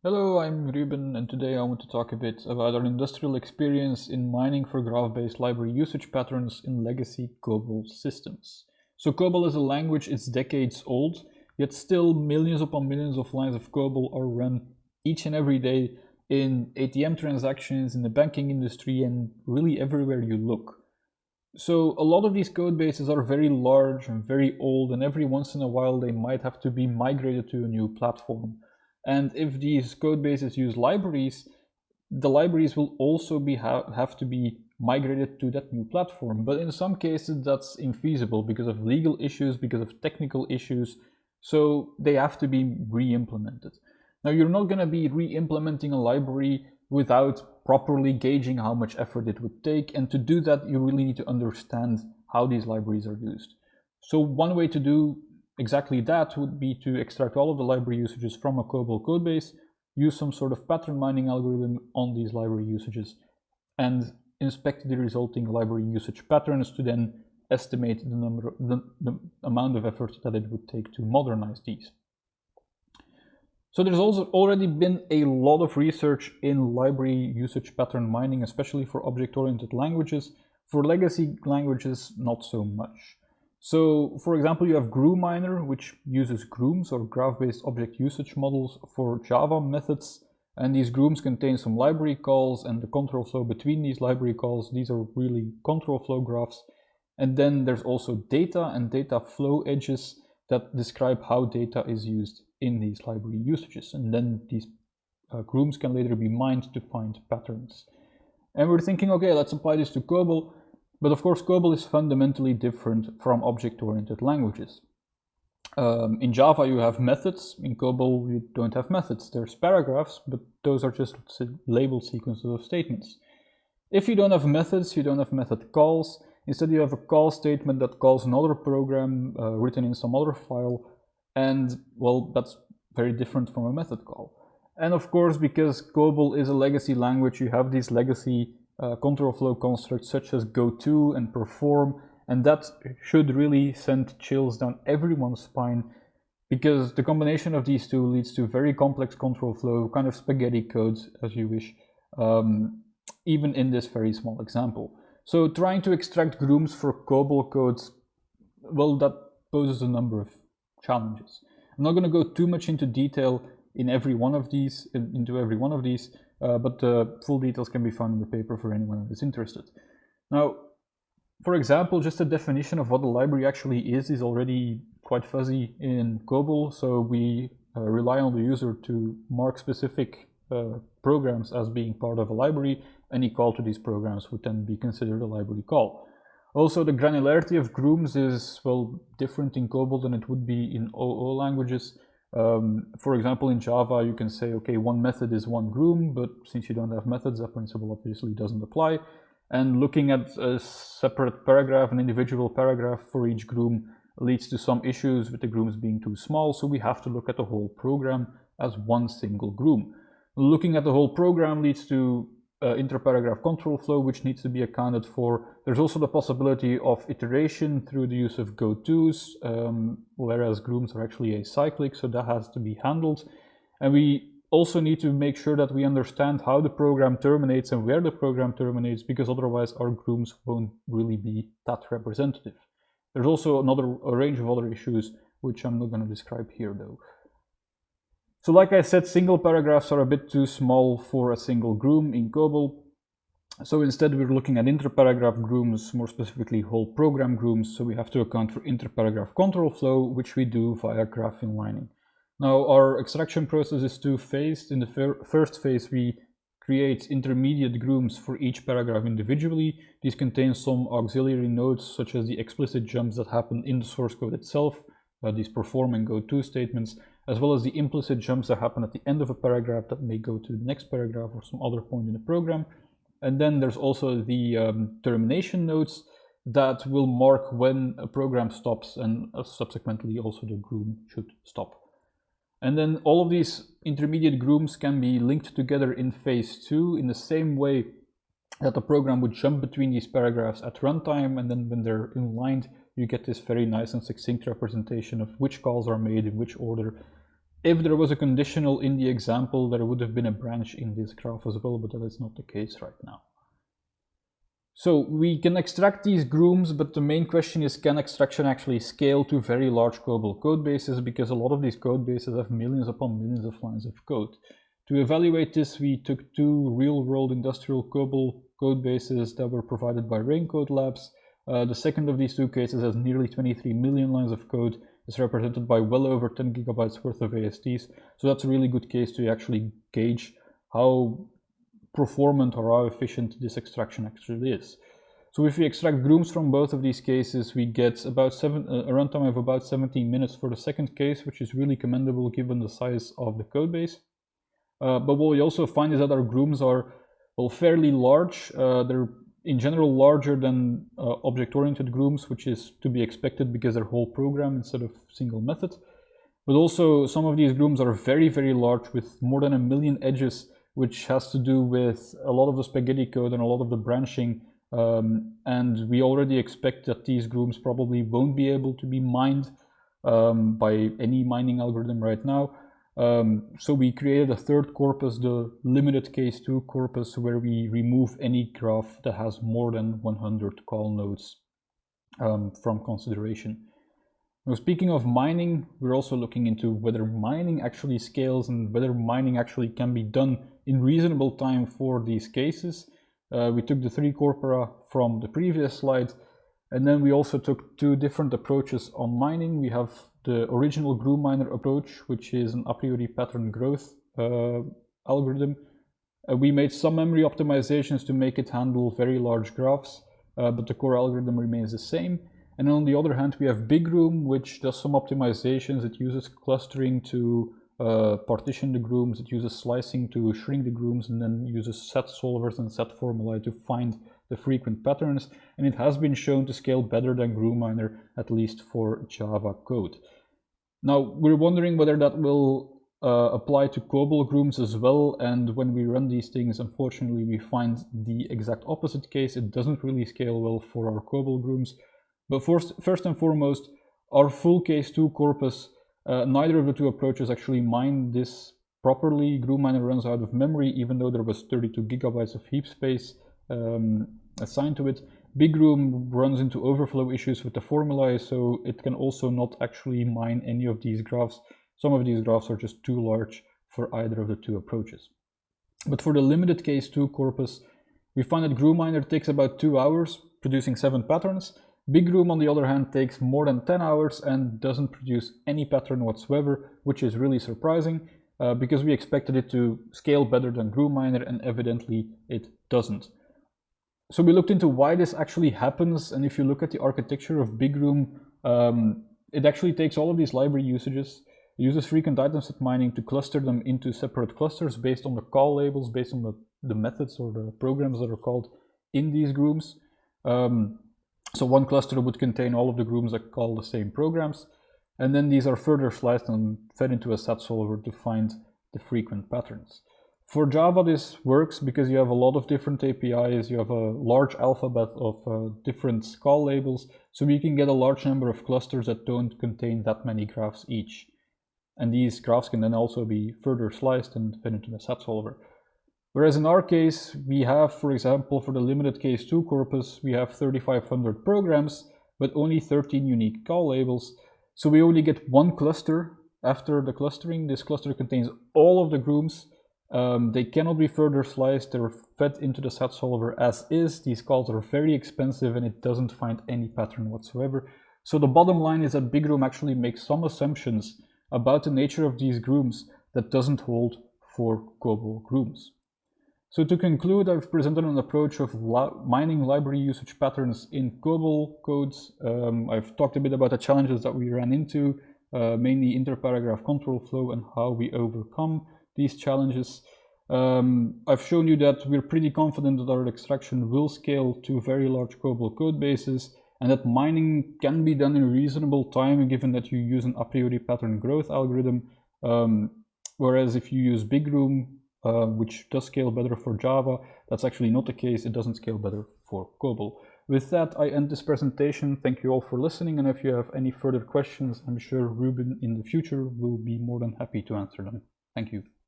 Hello, I'm Ruben, and today I want to talk a bit about our industrial experience in mining for graph-based library usage patterns in legacy COBOL systems. So COBOL is a language, it's decades old, yet still millions upon millions of lines of COBOL are run each and every day in ATM transactions, in the banking industry, and really everywhere you look. So a lot of these code bases are very large and very old, and every once in a while they might have to be migrated to a new platform. And if these code bases use libraries, the libraries will also have to be migrated to that new platform. But in some cases that's infeasible because of legal issues, because of technical issues, so they have to be re-implemented. Now you're not going to be re-implementing a library without properly gauging how much effort it would take, and to do that you really need to understand how these libraries are used. So one way to do exactly that would be to extract all of the library usages from a COBOL codebase, use some sort of pattern mining algorithm on these library usages, and inspect the resulting library usage patterns to then estimate the amount of effort that it would take to modernize these. So there's also already been a lot of research in library usage pattern mining, especially for object-oriented languages. For legacy languages, not so much. So, for example, you have GrooMiner, which uses Groums or graph-based object usage models for Java methods. And these Groums contain some library calls and the control flow between these library calls. These are really control flow graphs. And then there's also data and data flow edges that describe how data is used in these library usages. And then these Groums can later be mined to find patterns. And we're thinking, okay, let's apply this to COBOL. But of course, COBOL is fundamentally different from object-oriented languages. In Java, you have methods. In COBOL, you don't have methods. There's paragraphs, but those are just labeled sequences of statements. If you don't have methods, you don't have method calls. Instead, you have a call statement that calls another program written in some other file. And, well, that's very different from a method call. And of course, because COBOL is a legacy language, you have these legacy control flow constructs such as goTo and perform, and that should really send chills down everyone's spine, because the combination of these two leads to very complex control flow, kind of spaghetti codes as you wish, even in this very small example. So trying to extract Groums for COBOL codes, well, that poses a number of challenges. I'm not going to go too much into detail in every one of these, but the full details can be found in the paper for anyone who is interested. Now, for example, just a definition of what a library actually is already quite fuzzy in COBOL, so we rely on the user to mark specific programs as being part of a library. Any call to these programs would then be considered a library call. Also, the granularity of Groums is, well, different in COBOL than it would be in OO languages. For example, in Java, you can say, okay, one method is one Groum, but since you don't have methods, that principle obviously doesn't apply. And looking at a separate paragraph, an individual paragraph for each Groum leads to some issues with the Grooms being too small, so we have to look at the whole program as one single Groum. Looking at the whole program leads to interparagraph control flow, which needs to be accounted for. There's also the possibility of iteration through the use of goTos, whereas Grooms are actually acyclic, so that has to be handled. And we also need to make sure that we understand how the program terminates and where the program terminates, because otherwise our Grooms won't really be that representative. There's also a range of other issues, which I'm not going to describe here though. So like I said, single paragraphs are a bit too small for a single Groum in COBOL. So instead we're looking at interparagraph Grooms, more specifically whole program Grooms, so we have to account for interparagraph control flow, which we do via graph inlining. Now our extraction process is two-phased. In the first phase we create intermediate Grooms for each paragraph individually. These contain some auxiliary nodes, such as the explicit jumps that happen in the source code itself, these perform and goTo statements, as well as the implicit jumps that happen at the end of a paragraph that may go to the next paragraph or some other point in the program. And then there's also the termination nodes that will mark when a program stops, and subsequently also the Groum should stop. And then all of these intermediate Grooms can be linked together in phase 2 in the same way that the program would jump between these paragraphs at runtime, and then when they're inlined, you get this very nice and succinct representation of which calls are made in which order. If there was a conditional in the example, there would have been a branch in this graph as well, but that is not the case right now. So we can extract these grooms, but the main question is, can extraction actually scale to very large COBOL code bases? Because a lot of these code bases have millions upon millions of lines of code. To evaluate this, we took two real-world industrial COBOL code bases that were provided by Raincode Labs. The second of these two cases has nearly 23 million lines of code. It's represented by well over 10 gigabytes worth of ASTs. So that's a really good case to actually gauge how performant or how efficient this extraction actually is. So if we extract Groums from both of these cases, we get about a runtime of about 17 minutes for the second case, which is really commendable given the size of the code base. But what we also find is that our Grooms are, well, fairly large. They're in general larger than object-oriented Grooms, which is to be expected because they're whole program instead of single method. But also some of these Grooms are very, very large with more than 1 million edges, which has to do with a lot of the spaghetti code and a lot of the branching. And we already expect that these Grooms probably won't be able to be mined by any mining algorithm right now. So we created a third corpus, the limited case 2 corpus, where we remove any graph that has more than 100 call nodes from consideration. Now, speaking of mining, we're also looking into whether mining actually scales and whether mining actually can be done in reasonable time for these cases. We took the 3 corpora from the previous slide, and then we also took 2 different approaches on mining. We have the original Groum miner approach, which is an a priori pattern growth algorithm. We made some memory optimizations to make it handle very large graphs, but the core algorithm remains the same. And on the other hand, we have Big Groum, which does some optimizations. It uses clustering to partition the Grooms. It uses slicing to shrink the Grooms, and then uses set solvers and set formulae to find the frequent patterns. And it has been shown to scale better than Groum miner, at least for Java code. Now, we're wondering whether that will apply to COBOL Grooms as well. And when we run these things, unfortunately, we find the exact opposite case. It doesn't really scale well for our COBOL Grooms. But first and foremost, our full case 2 corpus, neither of the 2 approaches actually mine this properly. Groum miner runs out of memory, even though there was 32 gigabytes of heap space assigned to it. Big Groum runs into overflow issues with the formulae, so it can also not actually mine any of these graphs. Some of these graphs are just too large for either of the 2 approaches. But for the limited case 2 corpus, we find that Groum miner takes about 2 hours, producing 7 patterns. Big Groum, on the other hand, takes more than 10 hours and doesn't produce any pattern whatsoever, which is really surprising because we expected it to scale better than Groum miner, and evidently it doesn't. So we looked into why this actually happens, and if you look at the architecture of Big Groum, it actually takes all of these library usages. It uses frequent item set mining to cluster them into separate clusters based on the call labels, based on the methods or the programs that are called in these Grooms. So one cluster would contain all of the Grooms that call the same programs, and then these are further sliced and fed into a set solver to find the frequent patterns. For Java, this works because you have a lot of different APIs, you have a large alphabet of different call labels, so we can get a large number of clusters that don't contain that many graphs each. And these graphs can then also be further sliced and fed into the set solver. Whereas in our case, we have, for example, for the limited case 2 corpus, we have 3,500 programs, but only 13 unique call labels. So we only get 1 cluster after the clustering. This cluster contains all of the Grooms. They cannot be further sliced. They're fed into the set solver as is. These calls are very expensive and it doesn't find any pattern whatsoever. So the bottom line is that Big Groum actually makes some assumptions about the nature of these Grooms that doesn't hold for COBOL Grooms. So to conclude, I've presented an approach of mining library usage patterns in COBOL codes. I've talked a bit about the challenges that we ran into, mainly interparagraph control flow and how we overcome these challenges. I've shown you that we're pretty confident that our extraction will scale to very large COBOL code bases, and that mining can be done in reasonable time given that you use an a priori pattern growth algorithm. Whereas if you use Big Groum, which does scale better for Java, that's actually not the case. It doesn't scale better for COBOL. With that, I end this presentation. Thank you all for listening, and if you have any further questions, I'm sure Ruben in the future will be more than happy to answer them. Thank you.